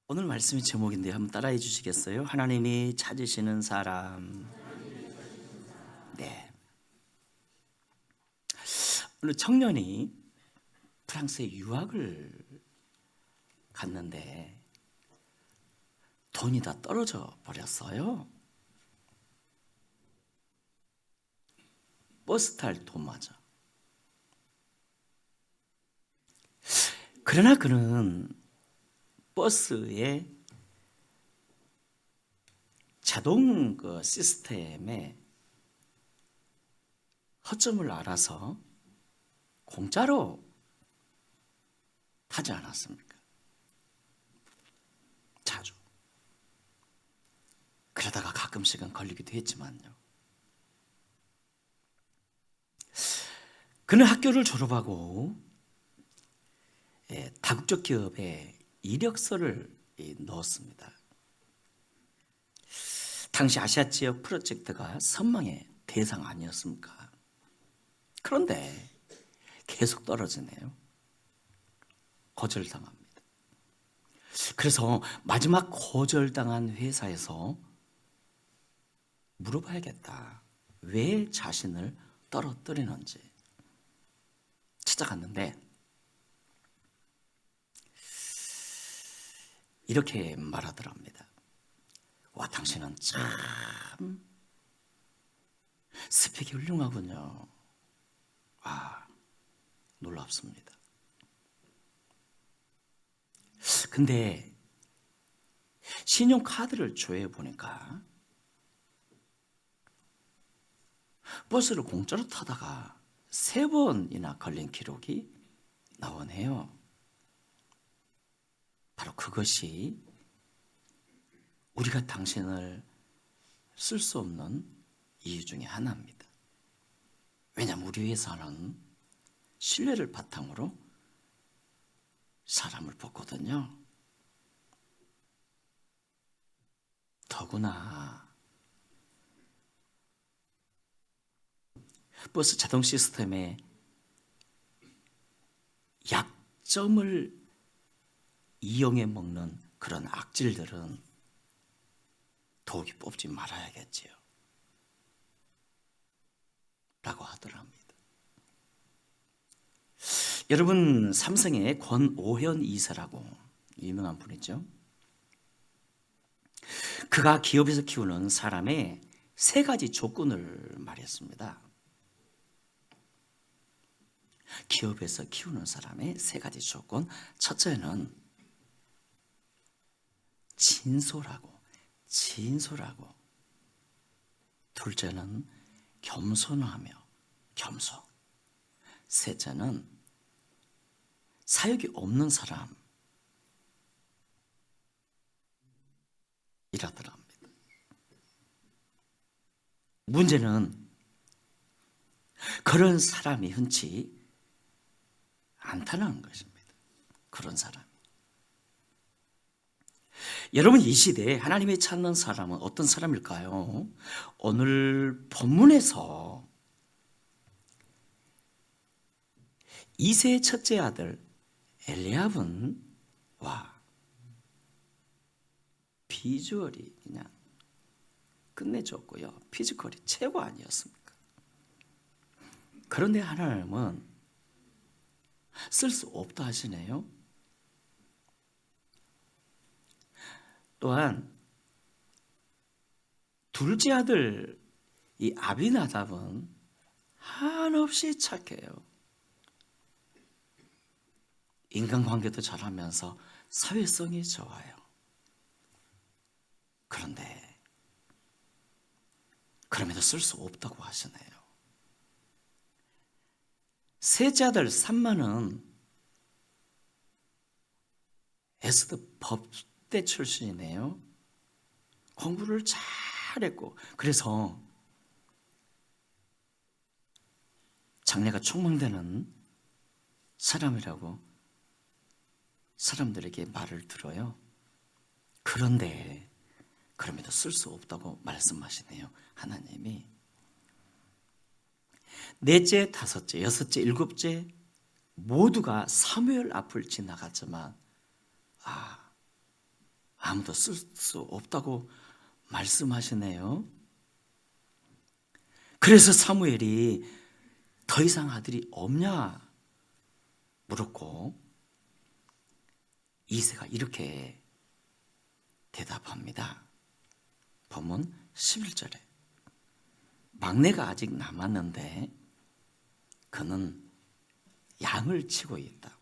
오늘 말씀의 제목인데요. 한번 따라해 주시겠어요? 하나님이 찾으시는 사람. 네. 어느 청년이 프랑스에 유학을 갔는데 돈이 다 떨어져 버렸어요. 버스 탈 돈마저. 그러나 그는 버스의 자동 시스템에 허점을 알아서 공짜로 타지 않았습니까? 자주. 그러다가 가끔씩은 걸리기도 했지만요. 그는 학교를 졸업하고 다국적 기업에 이력서를 넣었습니다. 당시 아시아 지역 프로젝트가 선망의 대상 아니었습니까? 그런데 계속 떨어지네요. 거절당합니다. 그래서 마지막 거절당한 회사에서 물어봐야겠다. 왜 자신을 떨어뜨리는지 찾아갔는데 이렇게 말하더랍니다. 와, 당신은 참 스펙이 훌륭하군요. 아, 놀랍습니다. 근데 신용카드를 조회해 보니까 버스를 공짜로 타다가 3번이나 걸린 기록이 나오네요. 바로 그것이 우리가 당신을 쓸 수 없는 이유 중에 하나입니다. 왜냐하면 우리 회사는 신뢰를 바탕으로 사람을 뽑거든요. 더구나 버스 자동 시스템에 약점을 이용해 먹는 그런 악질들은 더욱이 뽑지 말아야겠지요. 라고 하더랍니다. 여러분, 삼성의 권오현 이사라고 유명한 분이죠. 그가 기업에서 키우는 사람의 3가지 조건을 말했습니다. 기업에서 키우는 사람의 3가지 조건. 첫째는 진솔하고. 둘째는 겸손하며 겸손. 셋째는 사역이 없는 사람이라더랍니다. 문제는 그런 사람이 흔치 않다는 것입니다. 그런 사람이. 여러분, 이 시대에 하나님이 찾는 사람은 어떤 사람일까요? 오늘 본문에서 이새의 첫째 아들 엘리압은와 비주얼이 그냥 끝내줬고요. 피지컬이 최고 아니었습니까? 그런데 하나님은 쓸 수 없다 하시네요. 또한 둘째 아들 이 아비나답은 한없이 착해요. 인간관계도 잘하면서 사회성이 좋아요. 그런데 그럼에도 쓸 수 없다고 하시네요. 셋째 아들 삼마는 에스더 법대 출신이네요. 공부를 잘했고 그래서 장래가 촉망되는 사람이라고 사람들에게 말을 들어요. 그런데 그럼에도 쓸 수 없다고 말씀하시네요. 하나님이. 넷째, 다섯째, 여섯째, 일곱째 모두가 사무엘 앞을 지나갔지만 아무도 쓸 수 없다고 말씀하시네요. 그래서 사무엘이 더 이상 아들이 없냐 물었고 이새가 이렇게 대답합니다. 본문 11절에 막내가 아직 남았는데 그는 양을 치고 있다고.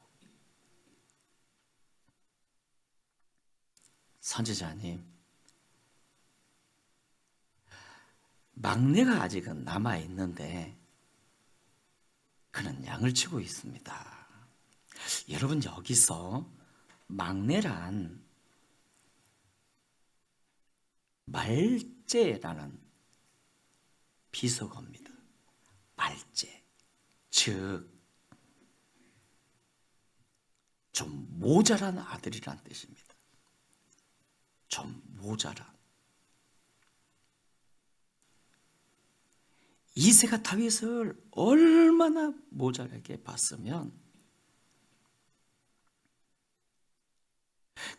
선지자님, 막내가 아직은 남아있는데 그는 양을 치고 있습니다. 여러분, 여기서 막내란 말제라는 비속어입니다. 말제, 즉 좀 모자란 아들이란 뜻입니다. 좀 모자란. 이새가 다윗을 얼마나 모자라게 봤으면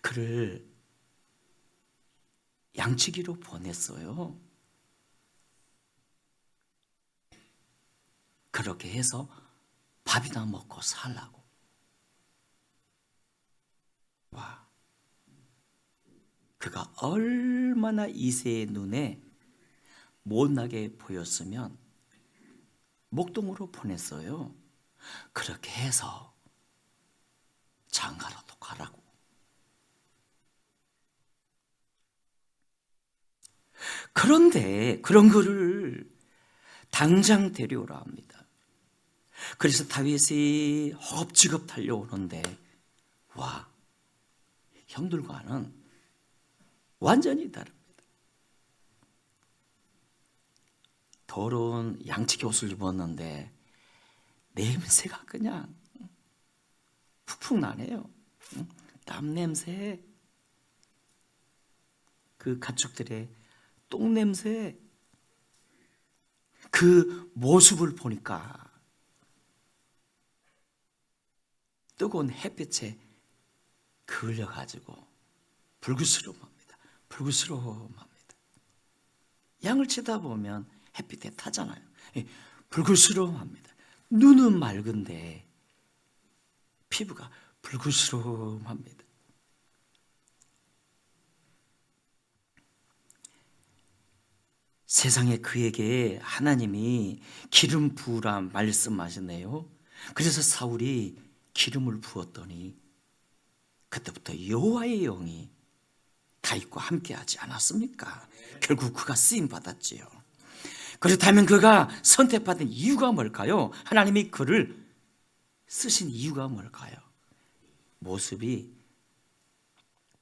그를 양치기로 보냈어요. 그렇게 해서 밥이나 먹고 살라고. 와, 그가 얼마나 이새의 눈에 못나게 보였으면 목동으로 보냈어요. 그렇게 해서 장가라도 가라고. 그런데 그런 거를 당장 데려오라 합니다. 그래서 다윗이 허겁지겁 달려오는데 와, 형들과는 완전히 다릅니다. 더러운 양치기 옷을 입었는데 냄새가 그냥 푹푹 나네요. 땀 냄새, 그 가축들의 똥 냄새, 그 모습을 보니까 뜨거운 햇빛에 그을려가지고 불그스름합니다. 불그스름합니다. 양을 치다 보면 햇빛에 타잖아요. 불그스름합니다. 눈은 맑은데 피부가 불그스름합니다. 세상에 그에게 하나님이 기름 부으라 말씀하셨네요. 그래서 사울이 기름을 부었더니 그때부터 여호와의 영이 다윗과 함께하지 않았습니까? 결국 그가 쓰임 받았지요. 그렇다면 그가 선택받은 이유가 뭘까요? 하나님이 그를 쓰신 이유가 뭘까요? 모습이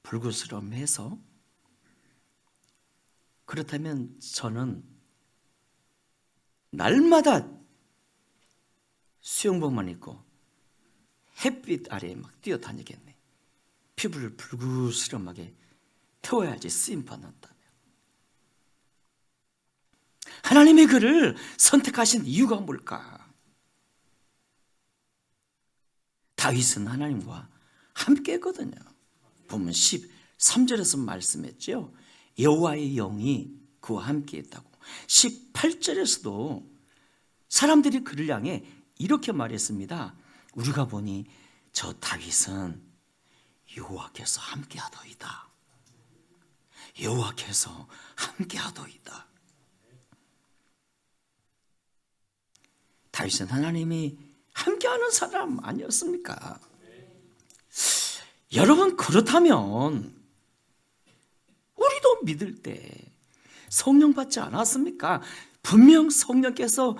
불그스름해서. 그렇다면 저는 날마다 수영복만 입고 햇빛 아래에 막 뛰어다니겠네. 피부를 불그스름하게 태워야지 쓰임 받는다며. 하나님이 그를 선택하신 이유가 뭘까? 다윗은 하나님과 함께 했거든요. 보면 13절에서 말씀했죠. 여호와의 영이 그와 함께 했다고. 18절에서도 사람들이 그를 향해 이렇게 말했습니다. 우리가 보니 저 다윗은 여호와께서 함께 하더이다. 여호와께서 함께 하더이다. 다윗은 하나님이 함께하는 사람 아니었습니까? 여러분, 그렇다면 우리도 믿을 때 성령 받지 않았습니까? 분명 성령께서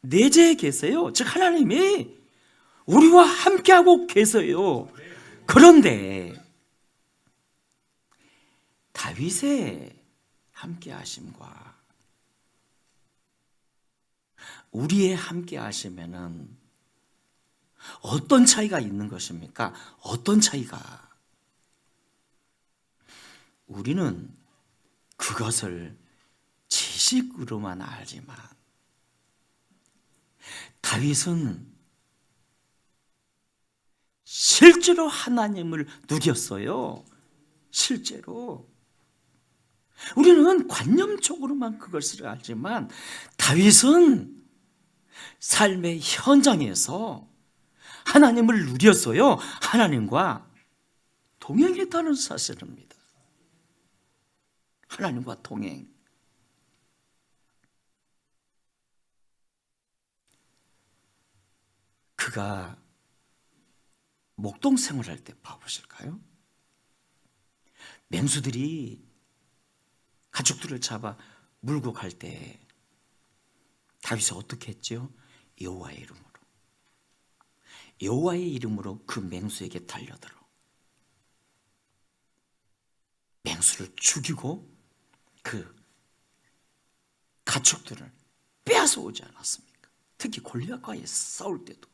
내재해 계세요. 즉 하나님이 우리와 함께하고 계세요. 그런데 다윗의 함께하심과 우리의 함께하심에는 어떤 차이가 있는 것입니까? 어떤 차이가? 우리는 그것을 지식으로만 알지만 다윗은 실제로 하나님을 누겼어요. 실제로 우리는 관념적으로만 그것을 알지만 다윗은 삶의 현장에서 하나님을 누렸어요. 하나님과 동행했다는 사실입니다. 하나님과 동행. 그가 목동 생활할 때 봐보실까요? 맹수들이 가축들을 잡아 물고 갈 때 다윗이 어떻게 했죠? 여호와의 이름으로. 여호와의 이름으로 그 맹수에게 달려들어 맹수를 죽이고 그 가축들을 빼앗아 오지 않았습니까? 특히 골리앗과의 싸울 때도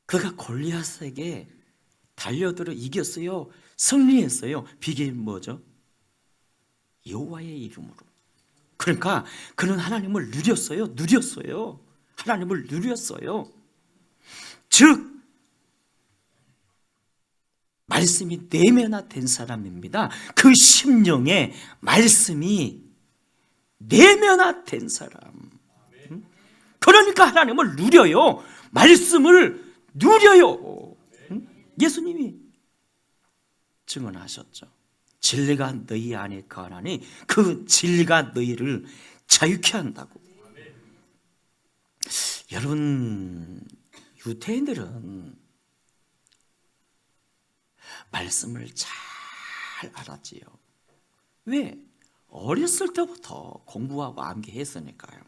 그가 골리앗에게 달려들어 이겼어요. 승리했어요. 비결이 뭐죠? 여호와의 이름으로. 그러니까 그는 하나님을 누렸어요. 하나님을 누렸어요. 즉 말씀이 내면화된 사람입니다. 그 심령에 말씀이 내면화된 사람. 그러니까 하나님을 누려요. 말씀을 누려요. 예수님이 증언하셨죠. 진리가 너희 안에 거하나니 그 진리가 너희를 자유케 한다고. 여러분, 유대인들은 말씀을 잘 알았지요. 왜? 어렸을 때부터 공부하고 암기했으니까요.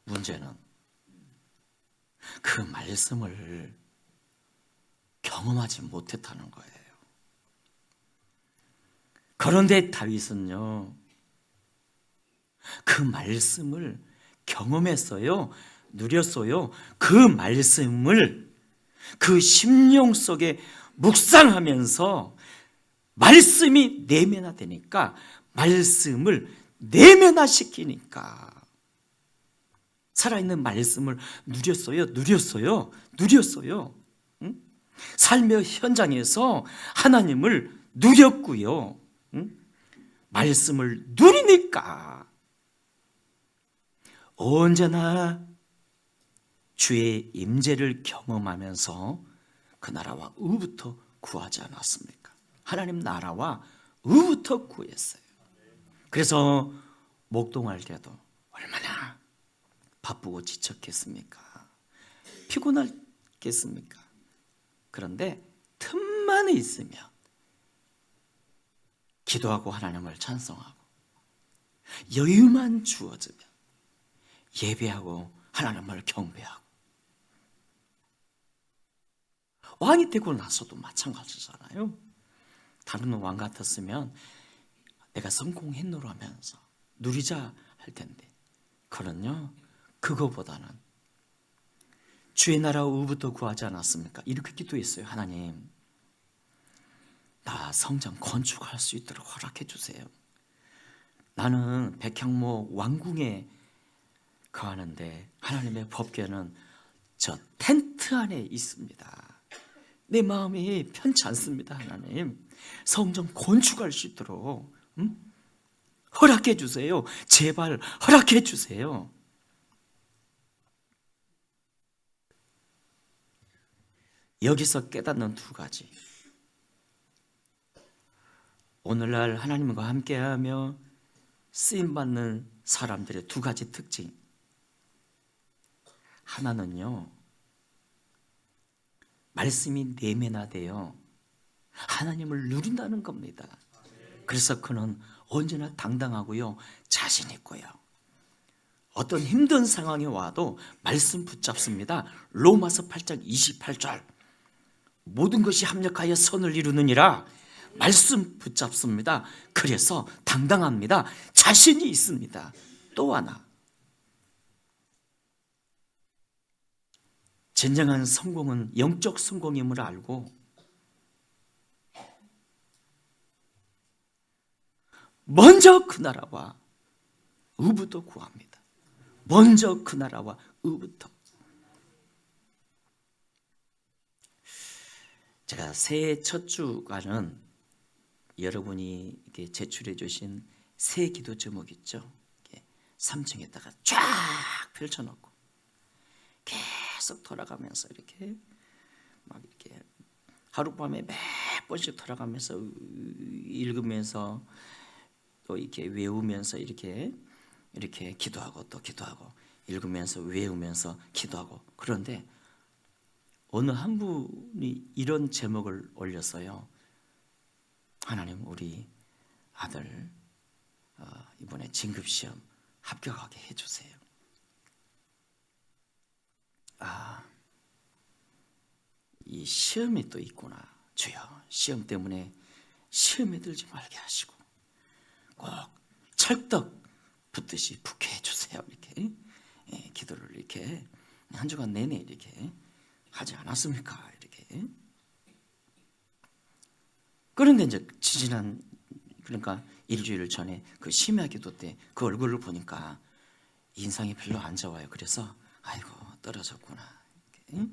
문제는 그 말씀을 경험하지 못했다는 거예요. 그런데 다윗은요, 그 말씀을 경험했어요. 누렸어요. 그 말씀을 그 심령 속에 묵상하면서 말씀이 내면화되니까, 말씀을 내면화시키니까 살아있는 말씀을 누렸어요. 응? 삶의 현장에서 하나님을 누렸고요. 응? 말씀을 누리니까 언제나 주의 임재를 경험하면서 그 나라와 의부터 구하지 않았습니까? 하나님 나라와 의부터 구했어요. 그래서 목동할 때도 얼마나 바쁘고 지쳤겠습니까? 피곤하겠습니까? 그런데 틈만 있으면 기도하고 하나님을 찬송하고, 여유만 주어지면 예배하고 하나님을 경배하고. 왕이 되고 나서도 마찬가지잖아요. 다른 왕 같았으면 내가 성공했노라면서 누리자 할 텐데, 그런요, 그거보다는 주의 나라 의부터 구하지 않았습니까? 이렇게 기도했어요. 하나님, 나 성전 건축할 수 있도록 허락해 주세요. 나는 백향목 왕궁에 거하는데 하나님의 법궤는 저 텐트 안에 있습니다. 내 마음이 편치 않습니다. 하나님, 성전 건축할 수 있도록 허락해 주세요. 제발 허락해 주세요. 여기서 깨닫는 두 가지. 오늘날 하나님과 함께하며 쓰임받는 사람들의 두 가지 특징. 하나는요, 말씀이 내면화되어 하나님을 누린다는 겁니다. 그래서 그는 언제나 당당하고요, 자신 있고요. 어떤 힘든 상황이 와도 말씀 붙잡습니다. 로마서 8장 28절. 모든 것이 합력하여 선을 이루느니라. 말씀 붙잡습니다. 그래서 당당합니다. 자신이 있습니다. 또 하나, 진정한 성공은 영적 성공임을 알고 먼저 그 나라와 의부터 구합니다. 먼저 그 나라와 의부터. 제가 새해 첫 주간은 여러분이 이렇게 제출해 주신 새 기도 제목 있죠? 3층에다가 쫙 펼쳐놓고 계속 돌아가면서 이렇게 막 이렇게 하룻밤에 몇 번씩 돌아가면서 읽으면서 또 이렇게 외우면서 이렇게 기도하고 또 기도하고 읽으면서 외우면서 기도하고. 그런데 어느 한 분이 이런 제목을 올렸어요. 하나님, 우리 아들 이번에 진급시험 합격하게 해주세요. 이 시험이 또 있구나. 주여, 시험 때문에 시험에 들지 말게 하시고 꼭 찰떡 붙듯이 붙게 해주세요. 이렇게 기도를 이렇게 한 주간 내내 이렇게 하지 않았습니까? 이렇게. 그런데 이제 지지난, 그러니까 일주일 전에 그 심야 기도 때 그 얼굴을 보니까 인상이 별로 안 좋아요. 그래서 아이고, 떨어졌구나, 이렇게.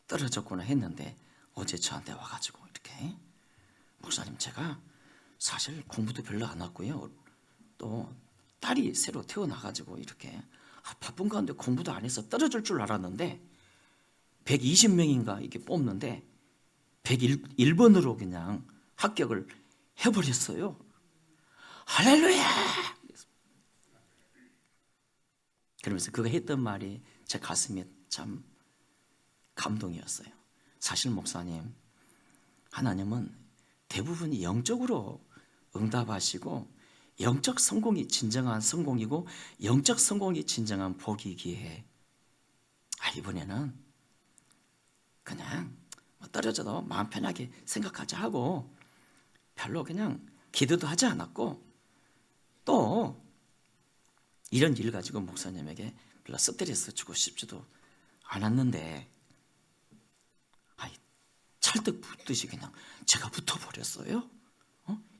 떨어졌구나 했는데 어제 저한테 와가지고 이렇게, 목사님, 제가 사실 공부도 별로 안 왔고요, 또 딸이 새로 태어나가지고 이렇게 바쁜 가운데 공부도 안 해서 떨어질 줄 알았는데 120명인가 이렇게 뽑는데 101번으로 그냥 합격을 해버렸어요. 할렐루야! 그러면서 그가 했던 말이 제 가슴에 참 감동이었어요. 사실 목사님, 하나님은 대부분 영적으로 응답하시고 영적 성공이 진정한 성공이고 영적 성공이 진정한 복이기에 이번에는 그냥 떨어져도 마음 편하게 생각하자 하고 별로 그냥 기도도 하지 않았고, 또 이런 일 가지고 목사님에게 별로 스트레스 주고 싶지도 않았는데 찰떡 붙듯이 그냥 제가 붙어버렸어요.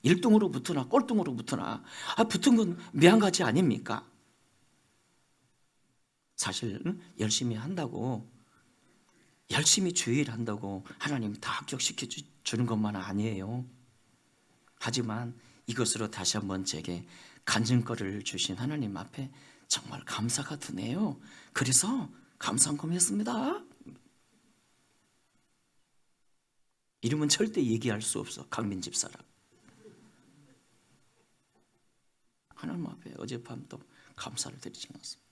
1등으로 붙으나 꼴등으로 붙으나 붙은 건 매한가지 아닙니까? 사실 열심히 한다고, 열심히 주일 한다고 하나님 다 합격시켜 주는 것만 아니에요. 하지만 이것으로 다시 한번 제게 간증거리를 주신 하나님 앞에 정말 감사가 드네요. 그래서 감상검했습니다. 이름은 절대 얘기할 수 없어. 강민집 사람. 하나님 앞에 어젯밤 또 감사를 드리지 않았습니다.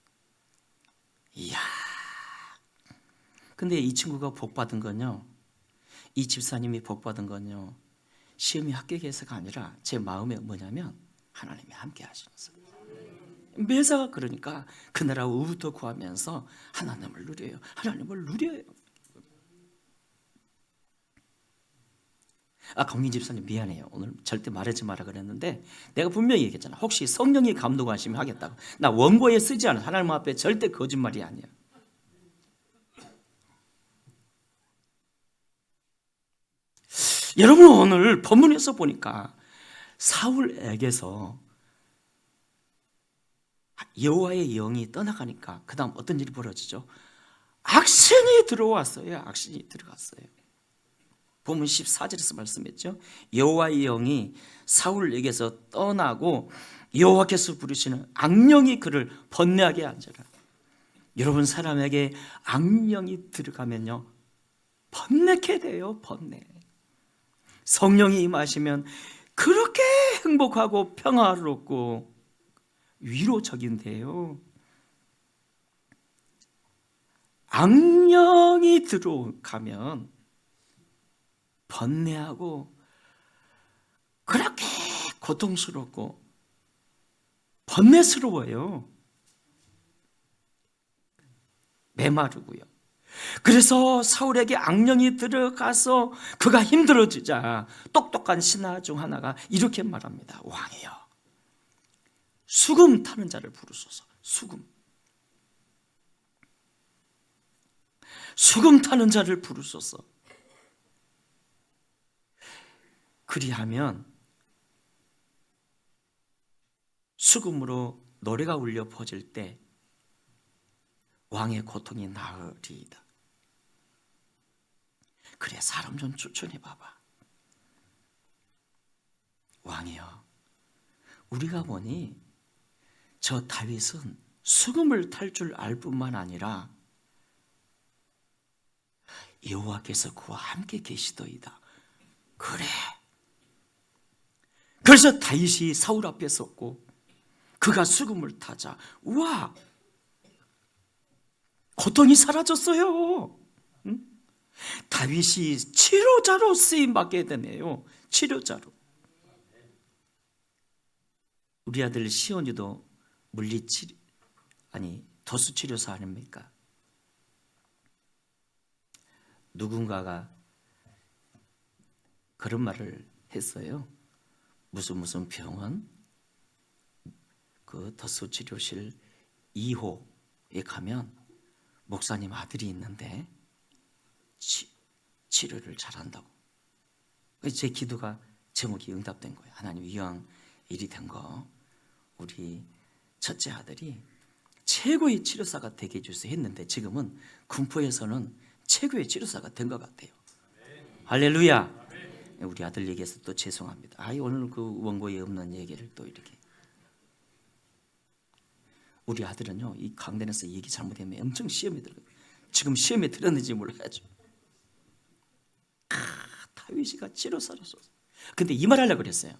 이야. 근데 이 친구가 복받은 건요, 이 집사님이 복받은 건요, 시험이 합격해서가 아니라 제 마음에 뭐냐면 하나님이 함께 하시면서, 매사가 그러니까 그 나라 우부터 구하면서 하나님을 누려요. 하나님을 누려요. 강민 집사님 미안해요. 오늘 절대 말하지 마라 그랬는데 내가 분명히 얘기했잖아. 혹시 성령이 감동하시면 하겠다고. 나 원고에 쓰지 않아. 하나님 앞에 절대 거짓말이 아니야. 여러분, 오늘 본문에서 보니까 사울에게서 여호와의 영이 떠나가니까 그 다음 어떤 일이 벌어지죠? 악신이 들어왔어요. 악신이 들어갔어요. 본문 14절에서 말씀했죠. 여호와의 영이 사울에게서 떠나고 여호와께서 부르시는 악령이 그를 번뇌하게 앉아라. 여러분, 사람에게 악령이 들어가면요, 번뇌게 돼요. 번뇌. 성령이 임하시면 그렇게 행복하고 평화롭고 위로적인데요, 악령이 들어가면 번뇌하고 그렇게 고통스럽고 번뇌스러워요. 메마르고요. 그래서 사울에게 악령이 들어가서 그가 힘들어지자 똑똑한 신하 중 하나가 이렇게 말합니다. 왕이여, 수금 타는 자를 부르소서. 수금 타는 자를 부르소서. 그리하면 수금으로 노래가 울려 퍼질 때 왕의 고통이 나으리이다. 그래, 사람 좀 추천해 봐봐. 왕이여, 우리가 보니 저 다윗은 수금을 탈 줄 알 뿐만 아니라 여호와께서 그와 함께 계시더이다. 그래. 그래서 다윗이 사울 앞에 섰고 그가 수금을 타자, 우와, 고통이 사라졌어요. 응? 다윗이 치료자로 쓰임받게 되네요. 치료자로. 우리 아들 시온이도 물리치료, 도수치료사 아닙니까? 누군가가 그런 말을 했어요. 무슨 병원 그 도수치료실 2호에 가면 목사님 아들이 있는데 치료를 잘한다고. 제 기도가 제목이 응답된 거예요. 하나님, 이왕 일이 된 거 우리 첫째 아들이 최고의 치료사가 되게 해주세요 했는데 지금은 군포에서는 최고의 치료사가 된 것 같아요. 할렐루야. 우리 아들 얘기해서 또 죄송합니다. 오늘 그 원고에 없는 얘기를 또 이렇게. 우리 아들은요, 이 강단에서 얘기 잘못하면 엄청 시험에 들어요. 지금 시험에 들었는지 몰라야죠. 다윗이가 치료사로서. 근데 이 말 하려고 그랬어요.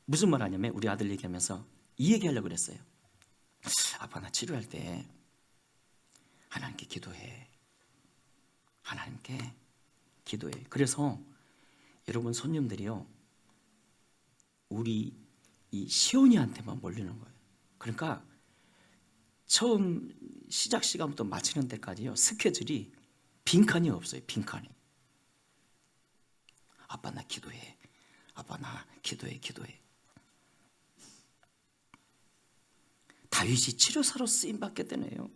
무슨 말 하냐면 우리 아들 얘기하면서 이 얘기 하려고 그랬어요. 아빠, 나 치료할 때 하나님께 기도해. 하나님께 기도해. 그래서 여러분 손님들이요, 우리 이 시온이한테만 몰리는 거예요. 그러니까 처음 시작 시간부터 마치는 데까지요, 스케줄이 빈칸이 없어요. 빈칸이. 아빠, 나 기도해. 아빠, 나 기도해. 다윗이 치료사로 쓰임받게 되네요.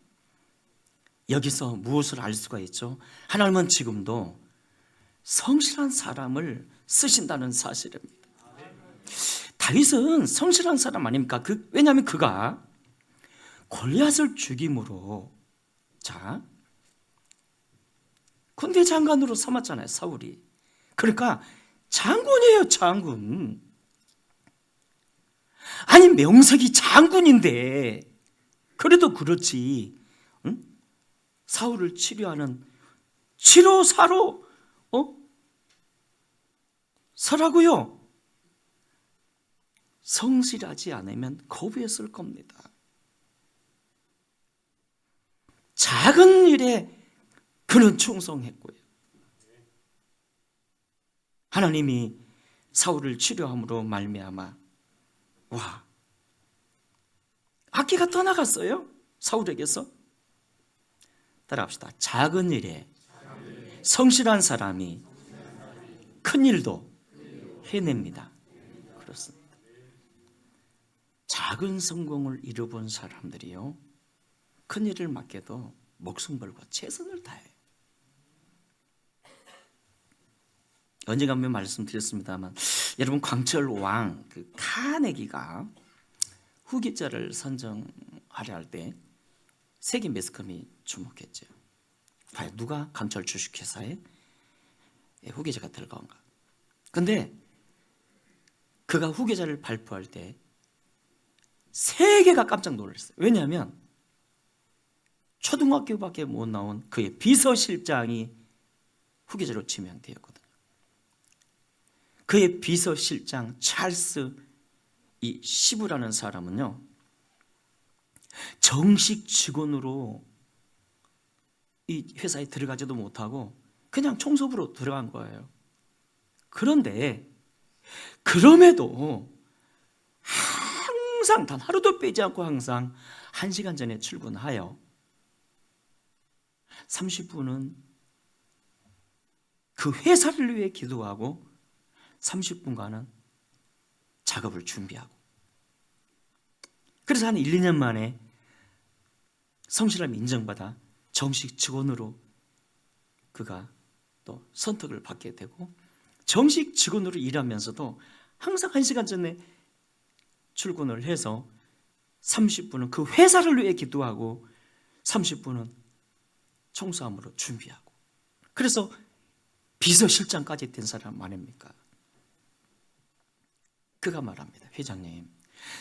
여기서 무엇을 알 수가 있죠? 하나님은 지금도 성실한 사람을 쓰신다는 사실입니다. 다윗은 성실한 사람 아닙니까? 왜냐하면 그가 골리앗을 죽임으로 군대 장관으로 삼았잖아요, 사울이. 그러니까 장군이에요, 장군. 아니, 명색이 장군인데 그래도 그렇지, 응? 사울을 치료하는 치료사로 서라고요. 성실하지 않으면 거부했을 겁니다. 작은 일에 그는 충성했고요. 하나님이 사울을 치료함으로 말미암아 악기가 떠나갔어요. 사울에게서. 따라합시다. 작은 일에 성실한 사람이 큰 일도 해냅니다. 그렇습니다. 작은 성공을 이뤄본 사람들이요, 큰 일을 맡겨도 목숨 걸고 최선을 다해요. 언젠가 한번 말씀드렸습니다만, 여러분 광철 왕 그 카네기가 후계자를 선정하려 할 때 세계 매스컴이 주목했죠. 과연 누가 강철 주식회사에 후계자가 될 건가? 근데 그가 후계자를 발표할 때 세계가 깜짝 놀랐어요. 왜냐하면 초등학교밖에 못 나온 그의 비서실장이 후계자로 지명되었거든요. 그의 비서실장 찰스 이 시부라는 사람은요, 정식 직원으로 이 회사에 들어가지도 못하고 그냥 총수부로 들어간 거예요. 그런데 그럼에도 항상 단 하루도 빼지 않고 항상 1시간 전에 출근하여 30분은 그 회사를 위해 기도하고 30분간은 작업을 준비하고, 그래서 한 1, 2년 만에 성실함 인정받아 정식 직원으로 그가 또 선택을 받게 되고, 정식 직원으로 일하면서도 항상 1시간 전에 출근을 해서 30분은 그 회사를 위해 기도하고 30분은 청소함으로 준비하고, 그래서 비서실장까지 된 사람 아닙니까? 그가 말합니다. 회장님,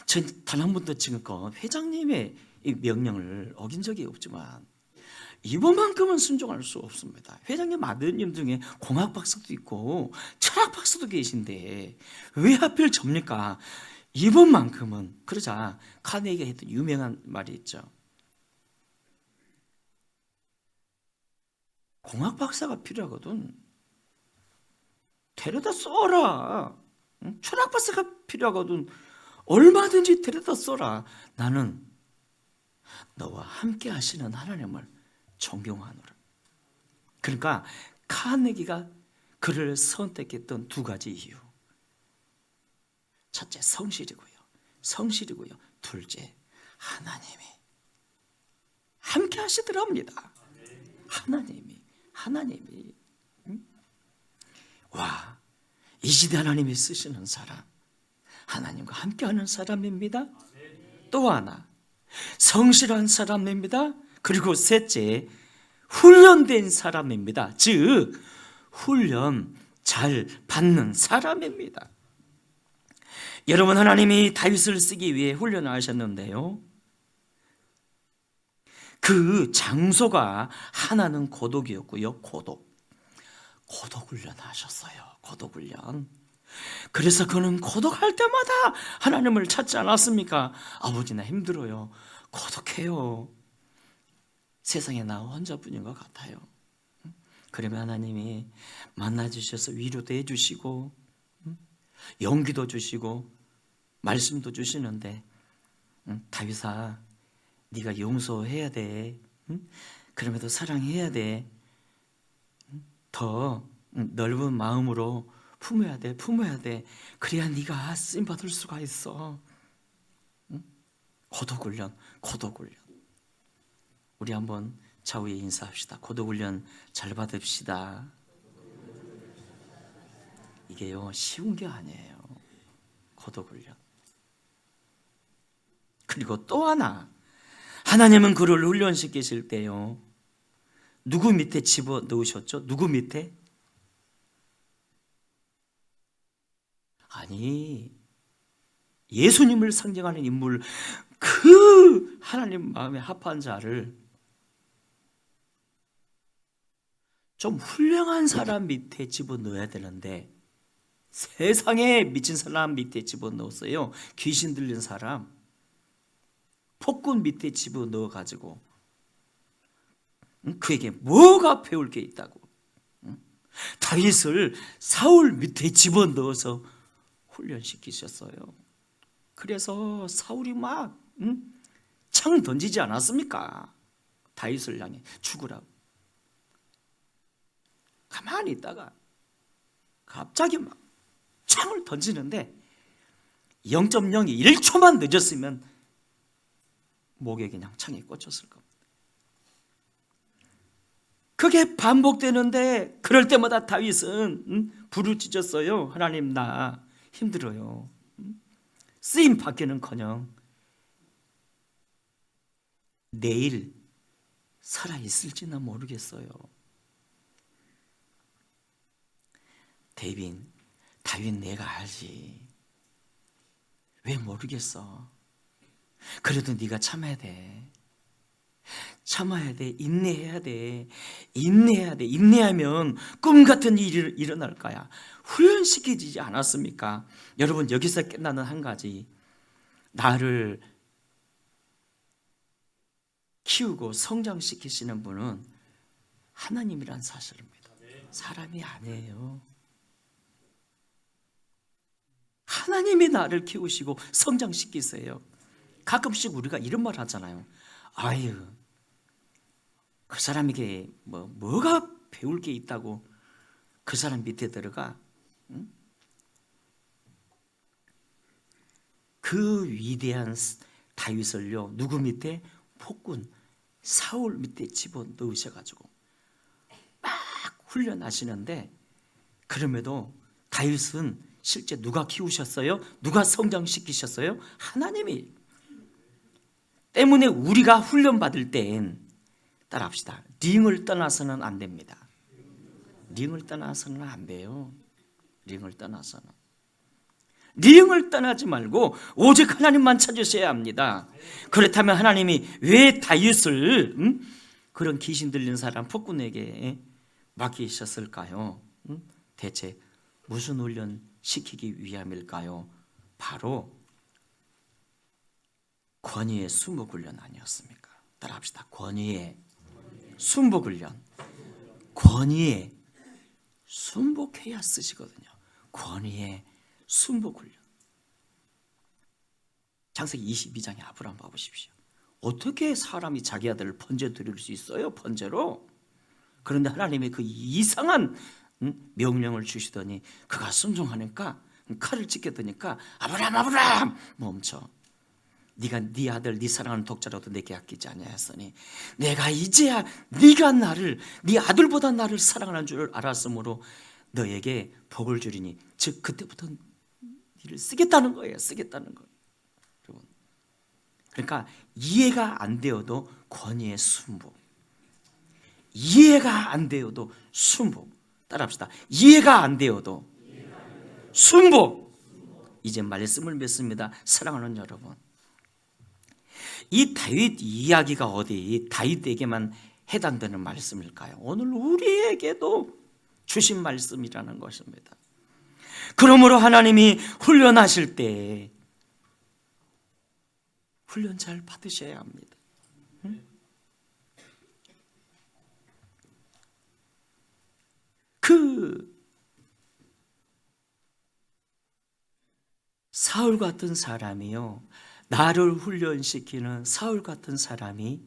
전 단 한 번도 지금껏 회장님의 이 명령을 어긴 적이 없지만 이번만큼은 순종할 수 없습니다. 회장님 아드님 중에 공학 박사도 있고 철학 박사도 계신데 왜 하필 접니까? 이번만큼은. 그러자 카네기가 했던 유명한 말이 있죠. 공학 박사가 필요하거든 데려다 써라. 응? 철학 박사가 필요하거든 얼마든지 데려다 써라. 나는 너와 함께 하시는 하나님을 존경하노라. 그러니까 카네기가 그를 선택했던 두 가지 이유. 첫째, 성실이고요. 둘째, 하나님이 함께 하시더랍니다. 하나님이. 와, 이 시대 하나님이 쓰시는 사람, 하나님과 함께하는 사람입니다. 또 하나, 성실한 사람입니다. 그리고 셋째, 훈련된 사람입니다. 즉 훈련 잘 받는 사람입니다. 여러분, 하나님이 다윗을 쓰기 위해 훈련을 하셨는데요, 그 장소가 하나는 고독이었고요. 고독 훈련 하셨어요. 고독 훈련. 그래서 그는 고독할 때마다 하나님을 찾지 않았습니까? 아버지, 나 힘들어요. 고독해요. 세상에 나 혼자뿐인 것 같아요. 그러면 하나님이 만나주셔서 위로도 해주시고 용기도 주시고 말씀도 주시는데, 다윗아, 네가 용서해야 돼. 그럼에도 사랑해야 돼. 더 넓은 마음으로 품어야 돼. 그래야 네가 쓰임 받을 수가 있어. 고독훈련. 우리 한번 좌우에 인사합시다. 고독훈련 잘 받읍시다. 이게요, 쉬운 게 아니에요. 고독훈련. 그리고 또 하나, 하나님은 그를 훈련시키실 때요, 누구 밑에 집어 넣으셨죠? 누구 밑에? 아니, 예수님을 상징하는 인물, 그 하나님 마음에 합한 자를 좀 훌륭한 사람 밑에 집어넣어야 되는데 세상에 미친 사람 밑에 집어넣었어요. 귀신 들린 사람, 폭군 밑에 집어넣어가지고 그에게 뭐가 배울 게 있다고. 다윗을 사울 밑에 집어넣어서 훈련시키셨어요. 그래서 사울이 막 창을 던지지 않았습니까? 다윗을 향해 죽으라고. 가만히 있다가 갑자기 막 창을 던지는데 0.02 1초만 늦었으면 목에 그냥 창이 꽂혔을 겁니다. 그게 반복되는데 그럴 때마다 다윗은 부르짖었어요. 하나님, 나 힘들어요. 쓰임 받기는커녕 내일 살아있을지나 모르겠어요. 다윗 내가 알지. 왜 모르겠어. 그래도 네가 참아야 돼. 인내해야 돼. 인내하면 꿈 같은 일이 일어날 거야. 훈련시키지 않았습니까? 여러분, 여기서 끝나는 한 가지, 나를 키우고 성장시키시는 분은 하나님이란 사실입니다. 사람이 아니에요. 하나님이 나를 키우시고 성장시키세요. 가끔씩 우리가 이런 말 하잖아요. 아유, 그 사람에게 뭐가 배울 게 있다고 그 사람 밑에 들어가. 응? 그 위대한 다윗을요, 누구 밑에? 폭군 사울 밑에 집어넣으셔가지고 막 훈련하시는데, 그럼에도 다윗은 실제 누가 키우셨어요? 누가 성장시키셨어요? 하나님이. 때문에 우리가 훈련받을 땐 따라합시다. 링을 떠나서는 안 됩니다. 링을 떠나서는 안 돼요. 링을 떠나서는. 네 영을 떠나지 말고 오직 하나님만 찾으셔야 합니다. 그렇다면 하나님이 왜 다윗을 그런 귀신 들린 사람 폭군에게 맡기셨을까요? 대체 무슨 훈련 시키기 위함일까요? 바로 권위의 순복훈련 아니었습니까? 따라합시다. 권위의 순복훈련. 권위에 순복해야 쓰시거든요. 권위의 순복훈련. 창세기 22장의 아브라함 봐보십시오. 어떻게 사람이 자기 아들을 번제 드릴 수 있어요? 번제로. 그런데 하나님이 그 이상한 명령을 주시더니 그가 순종하니까 칼을 찢겨드니까 아브라함 멈춰. 네가 네 아들 네 사랑하는 독자라도 내게 아끼지 아니하였으니 내가 이제야 네가 나를 네 아들보다 나를 사랑하는 줄 알았으므로 너에게 복을 주리니 즉 그때부터 너를 쓰겠다는 거예요. 쓰겠다는 거예요. 여러분. 그러니까 이해가 안 되어도 권위의 순복. 이해가 안 되어도 순복. 따라합시다. 이해가 안 되어도 순복. 이제 말씀을 맺습니다. 사랑하는 여러분. 이 다윗 이야기가 어디 다윗에게만 해당되는 말씀일까요? 오늘 우리에게도 주신 말씀이라는 것입니다. 그러므로 하나님이 훈련하실 때 훈련 잘 받으셔야 합니다. 그 사울 같은 사람이요, 나를 훈련시키는 사울 같은 사람이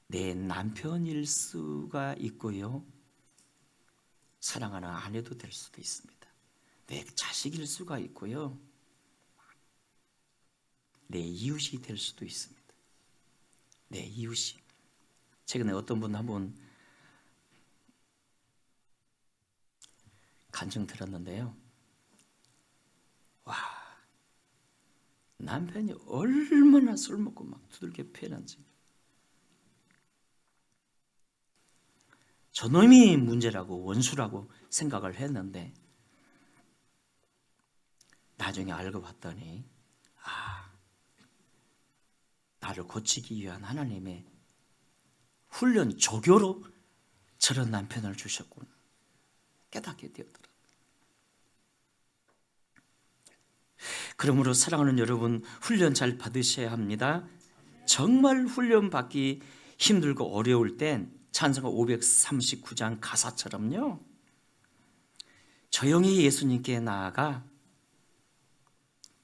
내 남편일 수가 있고요, 사랑하는 아내도 될 수도 있습니다. 내 자식일 수가 있고요, 내 이웃이 될 수도 있습니다. 내 이웃이. 최근에 어떤 분 한번 간증 들었는데요. 와, 남편이 얼마나 술 먹고 막 두들겨 패는지. 저놈이 문제라고 원수라고 생각을 했는데 나중에 알고 봤더니 나를 고치기 위한 하나님의 훈련 조교로 저런 남편을 주셨구나 깨닫게 되었더라. 그러므로 사랑하는 여러분, 훈련 잘 받으셔야 합니다. 정말 훈련 받기 힘들고 어려울 땐 찬송가 539장 가사처럼요, 조용히 예수님께 나아가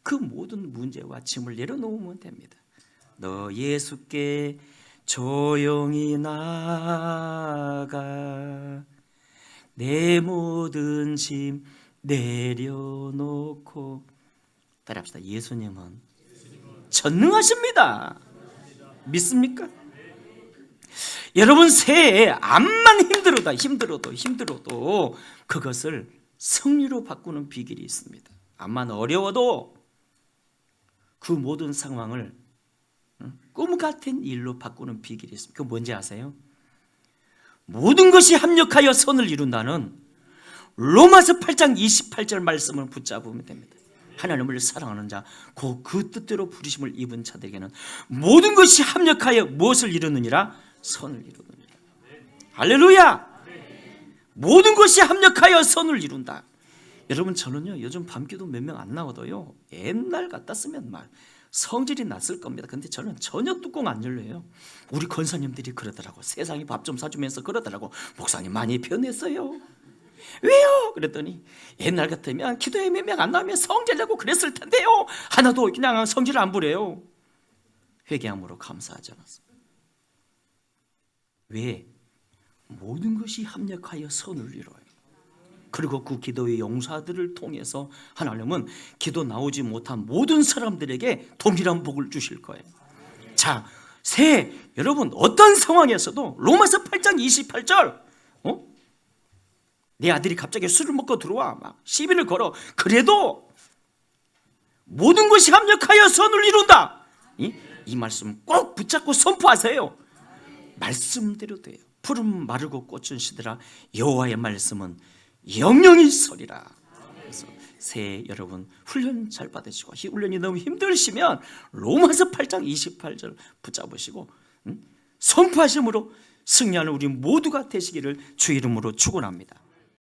그 모든 문제와 짐을 내려놓으면 됩니다. 너 예수께 조용히 나아가 내 모든 짐 내려놓고. 따라합시다. 예수님은 전능하십니다. 믿습니까? 여러분, 새해 암만 힘들어도 그것을 승리로 바꾸는 비결이 있습니다. 암만 어려워도 그 모든 상황을 꿈 같은 일로 바꾸는 비결이 있습니다. 그거 뭔지 아세요? 모든 것이 합력하여 선을 이룬다는 로마서 8장 28절 말씀을 붙잡으면 됩니다. 하나님을 사랑하는 자, 그 뜻대로 부르심을 입은 자들에게는 모든 것이 합력하여 무엇을 이루느니라? 선을 이루느니라. 할렐루야! 모든 것이 합력하여 선을 이룬다. 여러분, 저는요 요즘 밤기도 몇 명 안 나오도요, 옛날 같았으면 막 성질이 났을 겁니다. 근데 저는 전혀 뚜껑 안 열려요. 우리 권사님들이 그러더라고. 세상에 밥 좀 사주면서 그러더라고. 목사님 많이 변했어요. 왜요? 그랬더니 옛날 같으면 기도에 몇 명 안 나오면 성질내고 그랬을 텐데요, 하나도 그냥 성질 안 부려요. 회개함으로 감사하지 않았습니다. 왜? 모든 것이 합력하여 선을 이뤄요. 그리고 그 기도의 용사들을 통해서 하나님은 기도 나오지 못한 모든 사람들에게 동일한 복을 주실 거예요. 자, 새해 여러분 어떤 상황에서도 로마서 8장 28절 내 아들이 갑자기 술을 먹고 들어와 막 시비를 걸어. 그래도 모든 것이 합력하여 선을 이룬다. 이 말씀 꼭 붙잡고 선포하세요. 말씀대로 돼요. 푸른 마르고 꽃은 시들아 여호와의 말씀은 영영이 서리라. 그래서 새해 여러분 훈련 잘 받으시고 이 훈련이 너무 힘드시면 로마서 8장 28절 붙잡으시고 선포하심으로 승리하는 우리 모두가 되시기를 주의 이름으로 축원합니다.